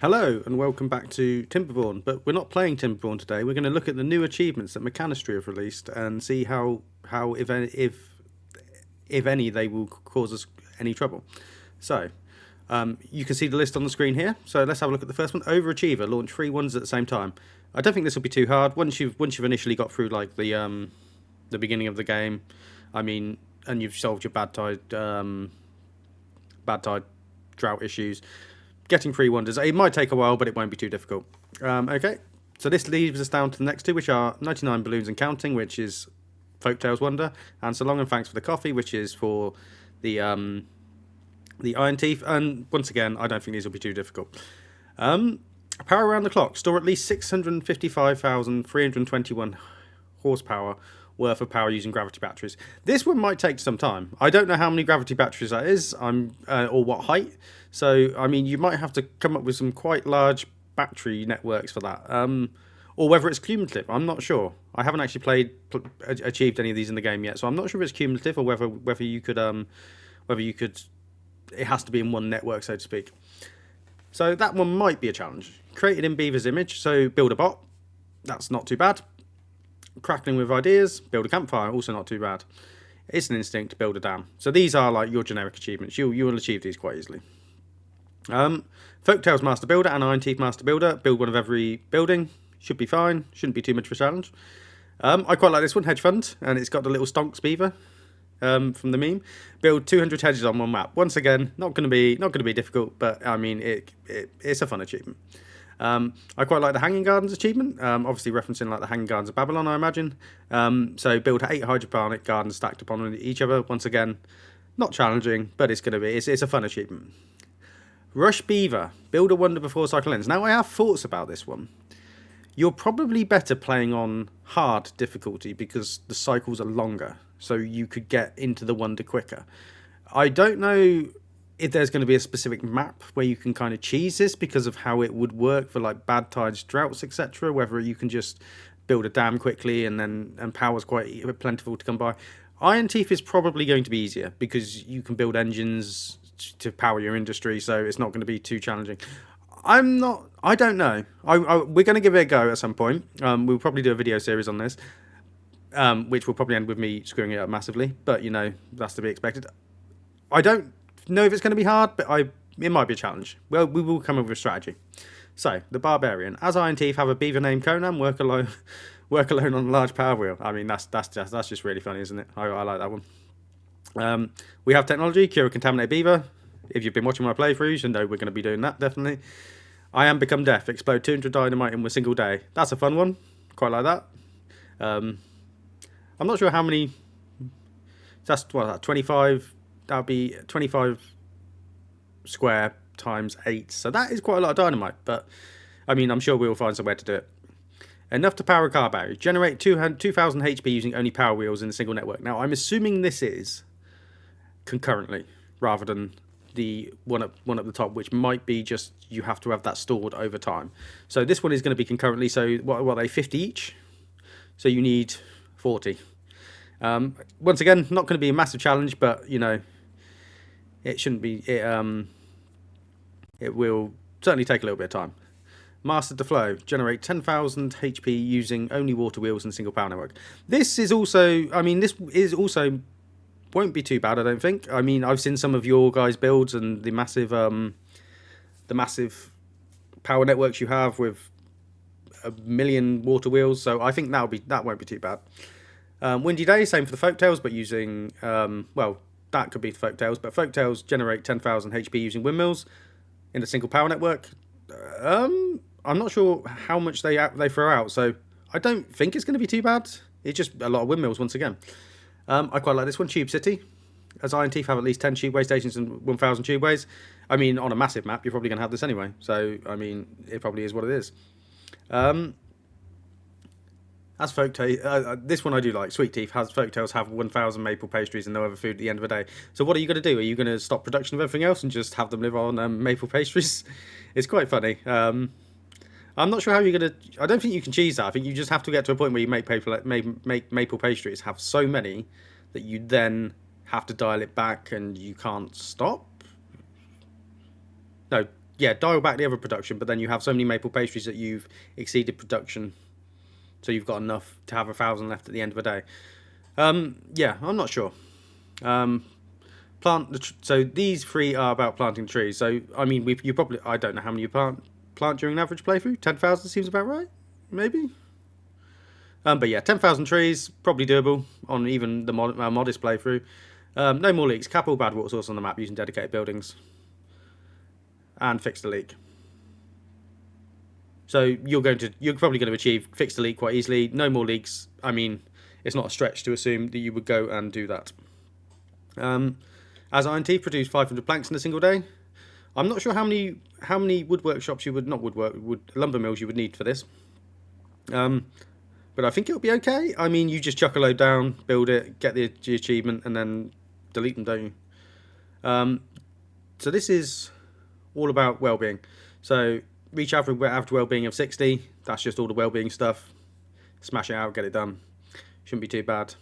Hello and welcome back to Timberborn, but we're not playing Timberborn today. We're going to look at the new achievements that Mechanistry have released and see how if any they will cause us any trouble. So you can see the list on the screen here. So let's have a look at the first one. Overachiever, launch 3 ones at the same time. I don't think this will be too hard once you've initially got through like the beginning of the game. I mean, and you've solved your bad tide drought issues. Getting 3 wonders, it might take a while, but it won't be too difficult. Okay, so this leaves us down to the next two, which are 99 balloons and counting, which is Folktails Wonder, and So Long and Thanks for the Coffee, which is for the Iron Teeth. And once again, I don't think these will be too difficult. Power around the clock, store at least 655,321 horsepower worth of power using gravity batteries. This one might take some time. I don't know how many gravity batteries that is, or what height. So, I mean, you might have to come up with some quite large battery networks for that. Or whether it's cumulative, I'm not sure. I haven't actually achieved any of these in the game yet, so I'm not sure if it's cumulative or whether you could, it has to be in one network, so to speak. So that one might be a challenge. Created in Beaver's image, so build a bot. That's not too bad. Crackling with ideas, build a campfire, also not too bad. It's an instinct, build a dam. So these are like your generic achievements. You will achieve these quite easily. Folktails Master Builder and Iron Teeth Master Builder. Build one of every building. Should be fine. Shouldn't be too much of a challenge. I quite like this one, Hedge Fund, and it's got the little stonks beaver from the meme. Build 200 hedges on one map. Once again, not going to be difficult, but I mean it's a fun achievement. I quite like the Hanging Gardens achievement, obviously referencing like the Hanging Gardens of Babylon, I imagine. So build 8 hydroponic gardens stacked upon each other. Once again, not challenging, but it's a fun achievement. Rush Beaver, build a wonder before cycle ends. Now I have thoughts about this one. You're probably better playing on hard difficulty because the cycles are longer, so you could get into the wonder quicker. I don't know if there's going to be a specific map where you can kind of cheese this because of how it would work for like bad tides, droughts, etc. Whether you can just build a dam quickly and power's quite plentiful to come by. Iron Teeth is probably going to be easier because you can build engines to power your industry, so it's not going to be too challenging. I don't know. We're going to give it a go at some point. We'll probably do a video series on this, which will probably end with me screwing it up massively, but you know, that's to be expected. I don't know if it's going to be hard, but it might be a challenge. Well, we will come up with a strategy. So, the Barbarian. As Iron Teeth have a beaver named Conan, work alone on a large power wheel. I mean, that's just really funny, isn't it? I like that one. We have technology, cure a contaminated beaver. If you've been watching my playthroughs, you know we're going to be doing that, definitely. I am become deaf, explode 200 dynamite in a single day. That's a fun one. Quite like that. I'm not sure how many. That's 25. That would be 25 square times 8. So that is quite a lot of dynamite. But, I mean, I'm sure we'll find somewhere to do it. Enough to power a car battery. Generate 2,000 HP using only power wheels in a single network. Now, I'm assuming this is concurrently rather than the one up the top, which might be just you have to have that stored over time. So this one is going to be concurrently. So what are they, 50 each? So you need 40. Once again, not going to be a massive challenge, but you know, it shouldn't be. It will certainly take a little bit of time. Master the flow. Generate 10,000 HP using only water wheels and single power network. This is also, I mean, this is also won't be too bad, I don't think. I mean, I've seen some of your guys' builds and the massive power networks you have with 1,000,000 water wheels. So I think that won't be too bad. Windy day, same for the Folktales, but using well, that could be the Folktales, but Folktales generate 10,000 HP using windmills in a single power network. I'm not sure how much they throw out, so I don't think it's going to be too bad. It's just a lot of windmills once again. I quite like this one, Tube City. As Iron Teeth have at least 10 tubeway stations and 1,000 tubeways. I mean, on a massive map, you're probably going to have this anyway. So, I mean, it probably is what it is. As Folktales, this one I do like. Sweet Teeth has Folktales have 1,000 maple pastries and no other food at the end of the day. So what are you going to do? Are you going to stop production of everything else and just have them live on maple pastries? It's quite funny. I'm not sure how you're going to. I don't think you can cheese that. I think you just have to get to a point where you make maple pastries have so many that you then have to dial it back and you can't stop. No, yeah, dial back the other production, but then you have so many maple pastries that you've exceeded production, so you've got enough to have 1,000 left at the end of the day. Yeah, I'm not sure. So these three are about planting trees. So I mean, you probably, I don't know how many you plant during an average playthrough. 10,000 seems about right, maybe. But yeah, 10,000 trees probably doable on even the modest playthrough. No more leaks. Cap all bad water source on the map using dedicated buildings, and fix the leak. So you're probably going to achieve fix the leak quite easily. No more leaks. I mean, it's not a stretch to assume that you would go and do that. As Iron Teeth produce 500 planks in a single day. I'm not sure how many wood workshops you would lumber mills you would need for this. But I think it'll be okay. I mean, you just chuck a load down, build it, get the achievement, and then delete them, don't you? So this is all about well-being. So reach average well-being of 60. That's just all the well-being stuff. Smash it out, get it done. Shouldn't be too bad.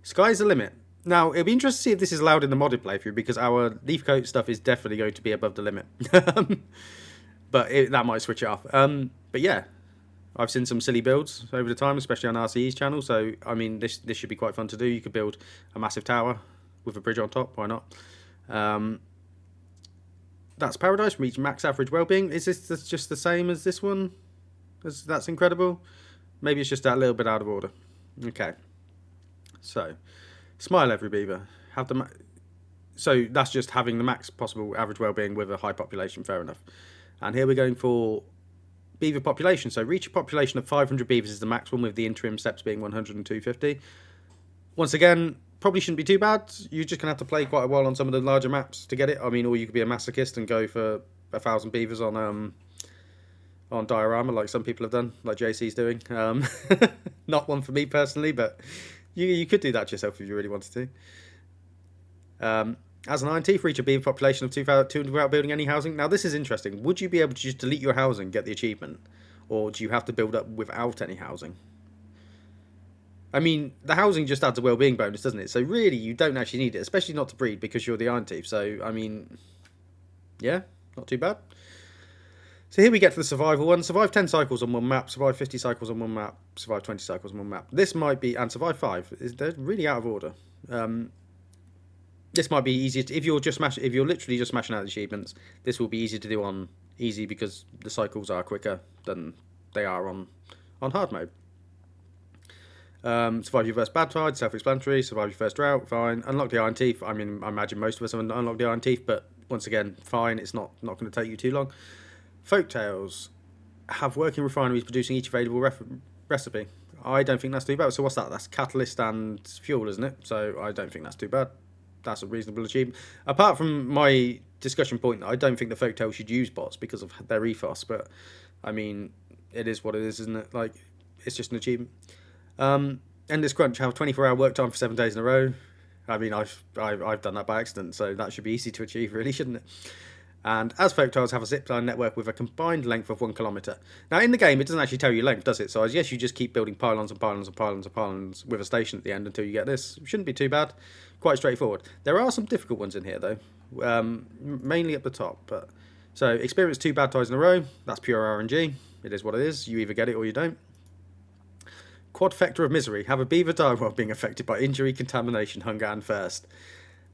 Sky's the limit. Now, it'll be interesting to see if this is allowed in the modded playthrough, because our leaf coat stuff is definitely going to be above the limit. But that might switch it off. But yeah, I've seen some silly builds over the time, especially on RCE's channel. So, I mean, this should be quite fun to do. You could build a massive tower with a bridge on top. Why not? That's Paradise. Reach max average well-being. Is this just the same as this one? That's incredible. Maybe it's just a little bit out of order. Okay. So, smile every beaver. So that's just having the max possible average well-being with a high population. Fair enough. And here we're going for beaver population. So reach a population of 500 beavers is the max one, with the interim steps being 100 and 250. Once again, probably shouldn't be too bad. You're just going to have to play quite a while on some of the larger maps to get it. I mean, or you could be a masochist and go for 1,000 beavers on diorama, like some people have done, like JC's doing. Not one for me personally, but you could do that yourself if you really wanted to. As an Iron Teeth, reach a beaver population of 2,200 without building any housing. Now, this is interesting. Would you be able to just delete your housing, get the achievement? Or do you have to build up without any housing? I mean, the housing just adds a well-being bonus, doesn't it? So really, you don't actually need it, especially not to breed, because you're the Iron Teeth. So, I mean, yeah, not too bad. So here we get to the survival one. Survive 10 cycles on one map, survive 50 cycles on one map, survive 20 cycles on one map. This might be, and survive 5. They're really out of order. This might be easier if you're literally just smashing out the achievements. This will be easier to do on easy, because the cycles are quicker than they are on hard mode. Survive your first bad tide, self-explanatory. Survive your first drought, fine. Unlock the Iron Teeth. I mean, I imagine most of us have unlocked the Iron Teeth, but once again, fine. It's not going to take you too long. Folktails have working refineries producing each available recipe. I don't think that's too bad. So what's that? That's catalyst and fuel, isn't it? So I don't think that's too bad. That's a reasonable achievement. Apart from my discussion point, I don't think the Folktales should use bots because of their ethos. But I mean, it is what it is, isn't it? Like, it's just an achievement. Endless Crunch have 24-hour work time for 7 days in a row. I mean, I've done that by accident, so that should be easy to achieve, really, shouldn't it? And as Folktales have a zipline network with a combined length of 1 kilometre. Now, in the game, it doesn't actually tell you length, does it? So I guess you just keep building pylons and pylons and pylons and pylons with a station at the end until you get this. Shouldn't be too bad. Quite straightforward. There are some difficult ones in here, though. Mainly at the top. But so, experience 2 bad tides in a row. That's pure RNG. It is what it is. You either get it or you don't. Quadfecta of Misery. Have a beaver die while being affected by injury, contamination, hunger, and thirst.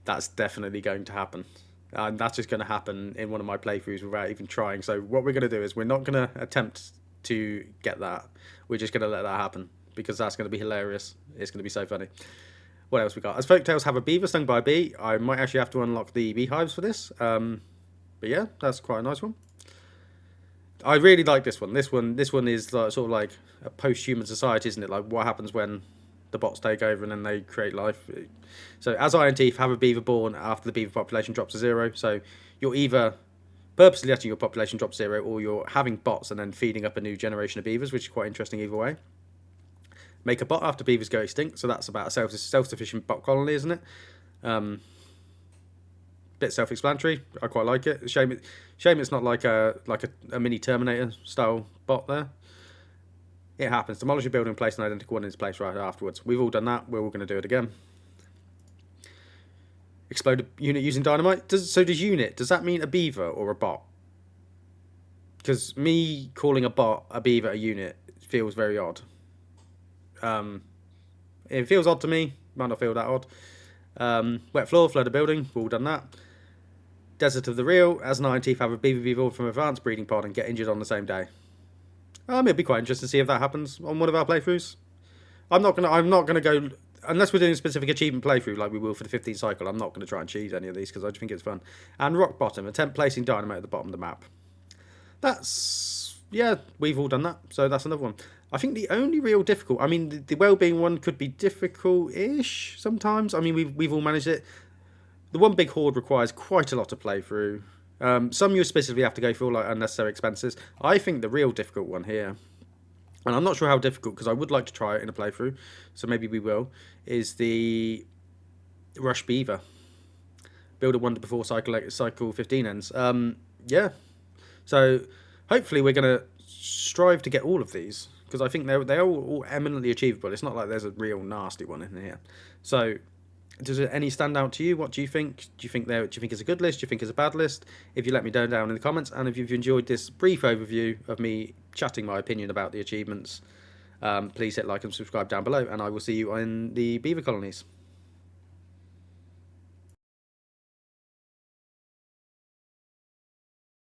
That's definitely going to happen. And that's just going to happen in one of my playthroughs without even trying. So what we're going to do is we're not going to attempt to get that. We're just going to let that happen, because that's going to be hilarious. It's going to be so funny. What else we got? As Folktales have a beaver stung by a bee. I might actually have to unlock the beehives for this. But yeah, that's quite a nice one. I really like this one. This one is like, sort of like a post-human society, isn't it? Like, what happens when the bots take over and then they create life. So as Iron Teeth, have a beaver born after the beaver population drops to 0. So you're either purposely letting your population drop to 0, or you're having bots and then feeding up a new generation of beavers, which is quite interesting either way. Make a bot after beavers go extinct. So that's about a self-sufficient bot colony, isn't it? Bit self-explanatory. I quite like it. Shame it's not like a mini Terminator style bot there. It happens. Demolish a building and place an identical one in its place right afterwards. We've all done that. We're all going to do it again. Explode a unit using dynamite. Does unit, does that mean a beaver or a bot? because me calling a bot a beaver a unit feels very odd. It feels odd to me. Might not feel that odd. Wet floor, flood a building. We've all done that. Desert of the Real. As an Iron Teeth have a beaver evolved from advanced breeding pod and get injured on the same day. It'd be quite interesting to see if that happens on one of our playthroughs. I'm not gonna go unless we're doing a specific achievement playthrough like we will for the 15th cycle. I'm not gonna try and cheese any of these because I just think it's fun. And rock bottom. Attempt placing dynamite at the bottom of the map. Yeah, we've all done that. So that's another one. I think the only real difficult, I mean, the well-being one could be difficult-ish sometimes. I mean, we've all managed it. The one big hoard requires quite a lot to play through. Some you specifically have to go for like unnecessary expenses. I think the real difficult one here, and I'm not sure how difficult because I would like to try it in a playthrough, so maybe we will, is the Rush Beaver. Build a wonder before cycle 15 ends. Yeah. So hopefully we're going to strive to get all of these because I think they're all eminently achievable. It's not like there's a real nasty one in here. So does any stand out to you? What do you think? Do you think it's a good list? Do you think it's a bad list? If you let me know down in the comments, and if you've enjoyed this brief overview of me chatting my opinion about the achievements, please hit like and subscribe down below, and I will see you in the beaver colonies.